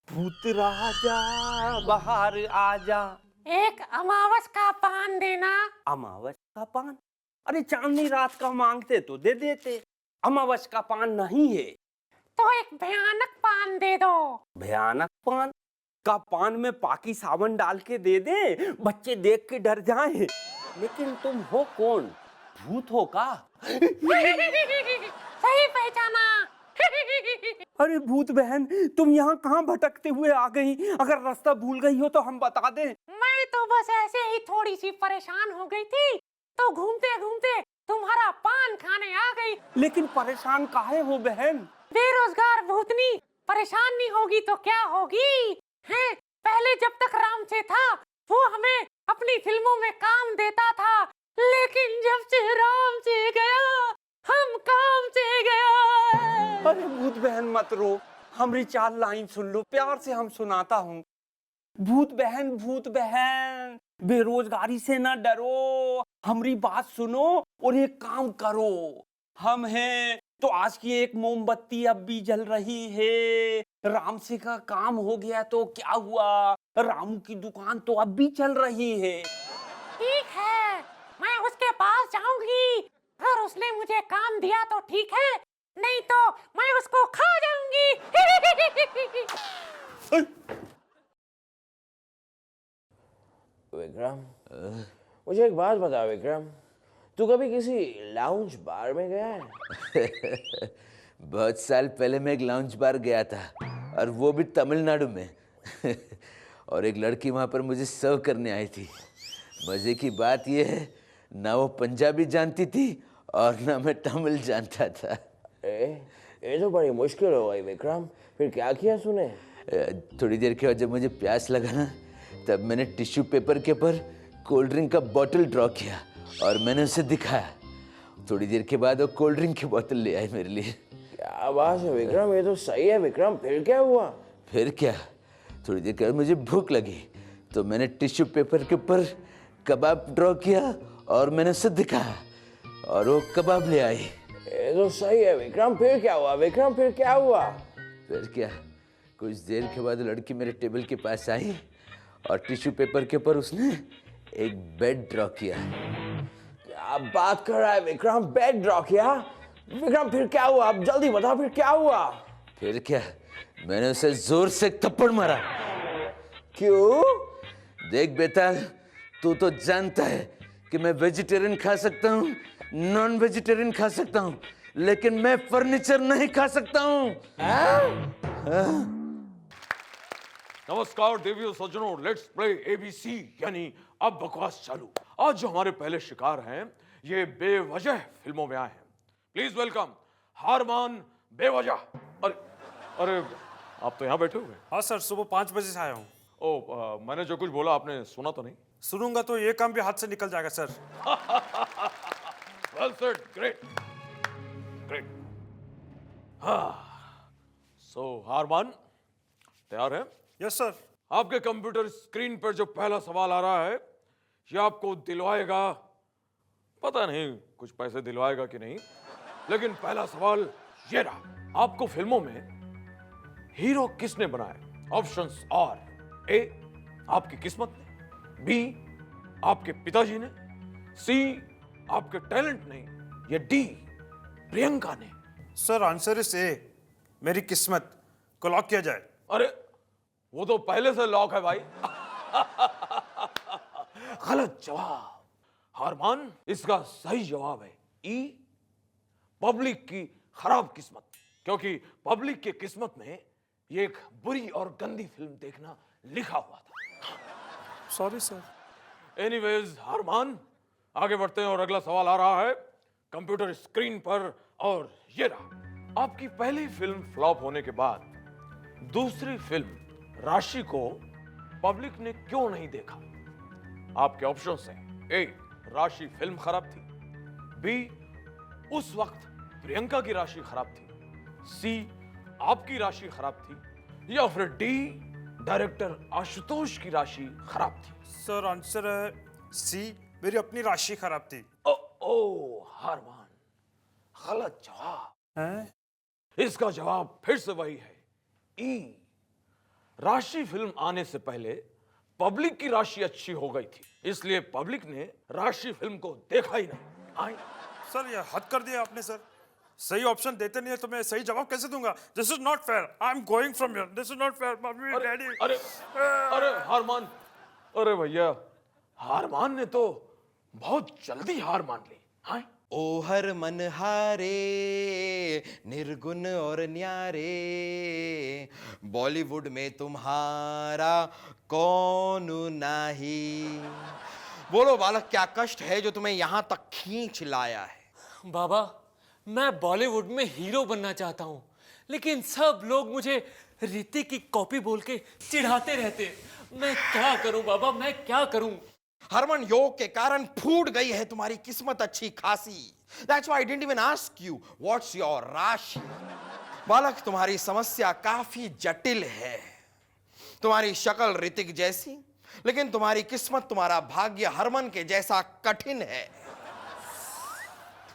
भूत राजा बाहर आजा। एक अमावस का पान देना। अमावस का पान? अरे चांदनी रात का मांगते तो दे देते, अमावस का पान नहीं है। तो एक भयानक पान दे दो। भयानक पान? का पान में पाकी साबुन डाल के दे दे, बच्चे देख के डर जाएं। लेकिन तुम हो कौन? भूत हो का? सही पहचाना। अरे भूत बहन, तुम यहाँ कहाँ भटकते हुए आ गई? अगर रास्ता भूल गई हो तो हम बता दें। मैं तो बस ऐसे ही थोड़ी सी परेशान हो गई थी, तो घूमते घूमते तुम्हारा पान खाने आ गई। लेकिन परेशान काहे हो बहन? बेरोजगार भूतनी परेशान नहीं होगी तो क्या होगी? हैं? पहले जब तक राम से था, वो हमें अपनी फिल्मों में काम देता था, लेकिन जब से राम से गया, हम काम से गया। अरे भूत बहन मत रो, हमारी 4 लाइन सुन लो, प्यार से हम सुनाता हूँ। भूत बहन, बेरोजगारी से ना डरो, हमारी बात सुनो और एक काम करो। हम हैं तो आज की एक मोमबत्ती अब भी जल रही है। राम से का काम हो गया तो क्या हुआ, रामू की दुकान तो अब भी चल रही है। ठीक है, मैं उसके पास जाऊंगी। अगर उसने मुझे काम दिया तो ठीक है, नहीं तो मैं उसको खा जाऊंगी। विक्रम, मुझे एक बात बता विक्रम, तू कभी किसी लाउंज बार में गया है? बहुत साल पहले मैं एक लाउंज बार गया था, और वो भी तमिलनाडु में। और एक लड़की वहाँ पर मुझे सर्व करने आई थी। मज़े की बात यह है, ना वो पंजाबी जानती थी और ना मैं तमिल जानता था। ये तो बड़ी मुश्किल हो गई विक्रम, फिर क्या किया तूने? थोड़ी देर के बाद जब मुझे प्यास लगा ना, तब मैंने टिश्यू पेपर के ऊपर कोल्ड ड्रिंक का बॉटल ड्रॉ किया और मैंने उसे दिखाया। थोड़ी देर के बाद वो कोल्ड ड्रिंक की बोतल ले आई मेरे लिए। क्या बात है विक्रम, ये तो सही है विक्रम, फिर क्या हुआ? फिर क्या, थोड़ी देर के बाद मुझे भूख लगी तो मैंने टिश्यू पेपर के ऊपर कबाब ड्रॉ किया और मैंने उसे दिखाया और वो कबाब ले आई। ये तो सही है विक्रम, फिर क्या हुआ विक्रम, फिर क्या हुआ? फिर क्या, कुछ देर के बाद लड़की मेरे टेबल के पास आई और टिश्यू पेपर के ऊपर उसने एक बेड ड्रॉ किया। क्या बात कर रहा है विक्रम, बेड ड्रॉ किया? विक्रम फिर क्या हुआ, अब जल्दी बता, फिर क्या हुआ? फिर क्या, मैंने उसे जोर से थप्पड़ मारा। क्यों? देख बेटा, तू तो जानता है कि मैं वेजिटेरियन खा सकता हूँ, नॉन वेजिटेरियन खा सकता हूँ, लेकिन मैं फर्नीचर नहीं खा सकता हूँ। नमस्कार देवियों सज्जनों, लेट्स प्ले एबीसी यानी अब बकवास चालू। आज जो हमारे पहले शिकार हैं, ये बेवजह फिल्मों में आए हैं। प्लीज वेलकम हारमान बेवजह। अरे अरे, आप तो यहाँ बैठे हुए हैं? हाँ सर, सुबह 5 बजे से आया हूँ। मैंने जो कुछ बोला आपने सुना तो नहीं? सुनूंगा तो ये काम भी हाथ से निकल जाएगा sir. Well said, great great. हाँ, सो हारमान तैयार है? Yes sir. आपके कंप्यूटर स्क्रीन पर जो पहला सवाल आ रहा है, ये आपको दिलवाएगा, पता नहीं कुछ पैसे दिलवाएगा कि नहीं, लेकिन पहला सवाल ये रहा। आपको फिल्मों में हीरो किसने बनाया? ऑप्शंस आर: ए आपकी किस्मत ने, बी आपके पिताजी ने, सी आपके टैलेंट ने, या डी प्रियंका ने। सर आंसर इज ए, मेरी किस्मत को लॉक किया जाए। अरे वो तो पहले से लॉक है भाई। गलत जवाब हारमान, इसका सही जवाब है ई, पब्लिक की खराब किस्मत। क्योंकि पब्लिक की किस्मत में ये एक बुरी और गंदी फिल्म देखना लिखा हुआ था। Sorry sir. एनीवेज हारमान, आगे बढ़ते हैं और अगला सवाल आ रहा है कंप्यूटर स्क्रीन पर, और ये रहा। आपकी पहली फिल्म फ्लॉप होने के बाद दूसरी फिल्म राशि को पब्लिक ने क्यों नहीं देखा? आपके ऑप्शंस हैं: ए राशि फिल्म खराब थी, बी उस वक्त प्रियंका की राशि खराब थी, सी आपकी राशि खराब थी, या फिर डी डायरेक्टर आशुतोष की राशि खराब थी। सर आंसर है सी, मेरी अपनी राशि खराब थी। ओ हारमान, गलत जवाब। हैं? इसका जवाब फिर से वही है ई, राशि फिल्म आने से पहले पब्लिक की राशि अच्छी हो गई थी, इसलिए पब्लिक ने राशि फिल्म को देखा ही नहीं। आई सर ये हद कर दिया आपने सर। सही ऑप्शन देते नहीं है तो मैं सही जवाब कैसे दूंगा? This is not fair. I am going from here. This is not fair. Mummy daddy. अरे अरे हारमान, अरे भैया हारमान ने तो बहुत जल्दी हार मान ली। हाँ ओ हर मन हारे निर्गुण और न्यारे, बॉलीवुड में तुम्हारा कौन नहीं। बोलो बालक, क्या कष्ट है जो तुम्हें यहां तक खींच लाया है? बाबा, मैं बॉलीवुड में हीरो बनना चाहता हूँ, लेकिन सब लोग मुझे ऋतिक की कॉपी बोल के चिढ़ाते रहते। मैं क्या करूं बाबा, मैं क्या करूं? हरमन, योग के कारण फूट गई है तुम्हारी किस्मत अच्छी खासी। That's why I didn't even ask you what's your राशि। बालक, तुम्हारी समस्या काफी जटिल है। तुम्हारी शक्ल ऋतिक जैसी, लेकिन तुम्हारी किस्मत, तुम्हारा भाग्य हरमन के जैसा कठिन है।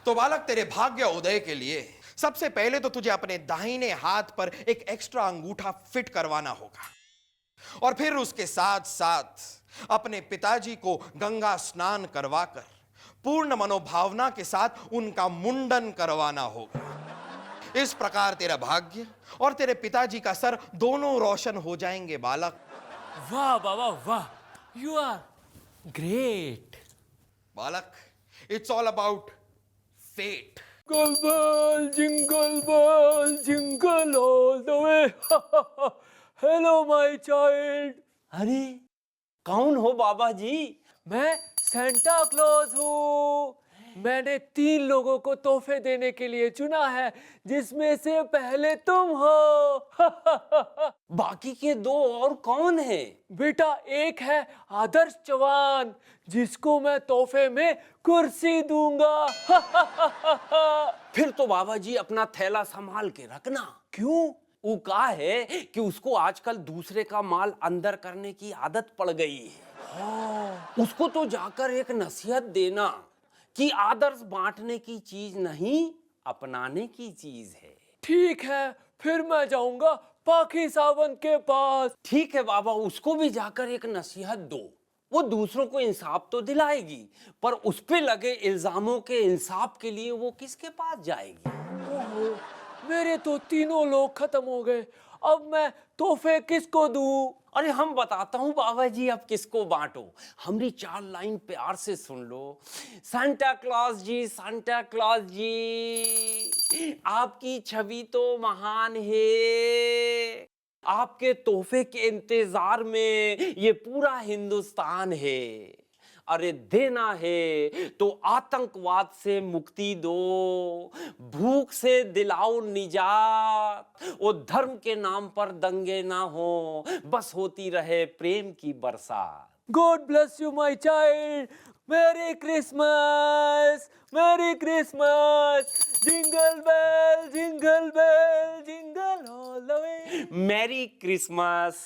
तो बालक, तेरे भाग्य उदय के लिए सबसे पहले तो तुझे अपने दाहिने हाथ पर एक एक्स्ट्रा अंगूठा फिट करवाना होगा, और फिर उसके साथ साथ अपने पिताजी को गंगा स्नान करवाकर पूर्ण मनोभावना के साथ उनका मुंडन करवाना होगा। इस प्रकार तेरा भाग्य और तेरे पिताजी का सर दोनों रोशन हो जाएंगे बालक। वाह बाबा वाह, यू आर ग्रेट। बालक, it's all about fate. Jingle bell jingle all the way. Hello my child. अरे कौन हो बाबा जी? मैं सेंटा क्लॉज हूँ। मैंने 3 लोगों को तोहफे देने के लिए चुना है, जिसमें से पहले तुम हो। बाकी के 2 और कौन है? बेटा, एक है आदर्श चौहान, जिसको मैं तोहफे में कुर्सी दूंगा। फिर तो बाबा जी अपना थैला संभाल के रखना। क्यों? वो कहा है कि उसको आजकल दूसरे का माल अंदर करने की आदत पड़ गई है। उसको तो जाकर एक नसीहत देना कि आदर्श बांटने की चीज नहीं, अपनाने की चीज है। ठीक है, फिर मैं जाऊंगा पाखी सावंत के पास। ठीक है बाबा, उसको भी जाकर एक नसीहत दो। वो दूसरों को इंसाफ तो दिलाएगी, पर उस पे लगे इल्जामों के इंसाफ के लिए वो किसके पास जाएगी? ओहो, मेरे तो 3 लोग खत्म हो गए। अब मैं तोहफे किसको दूं? अरे हम बताता हूँ बाबा जी, अब किसको बांटो। हमारी 4 लाइन प्यार से सुन लो। Santa Claus ji, Santa Claus ji, आपकी छवि तो महान है। आपके तोहफे के इंतजार में ये पूरा हिंदुस्तान है। अरे देना है तो आतंकवाद से मुक्ति दो, भूख से दिलाओ निजात, वो धर्म के नाम पर दंगे ना हो, बस होती रहे प्रेम की बरसात। God bless you my child. Merry Christmas, merry Christmas. Jingle bell jingle bell jingle all the way. Merry Christmas.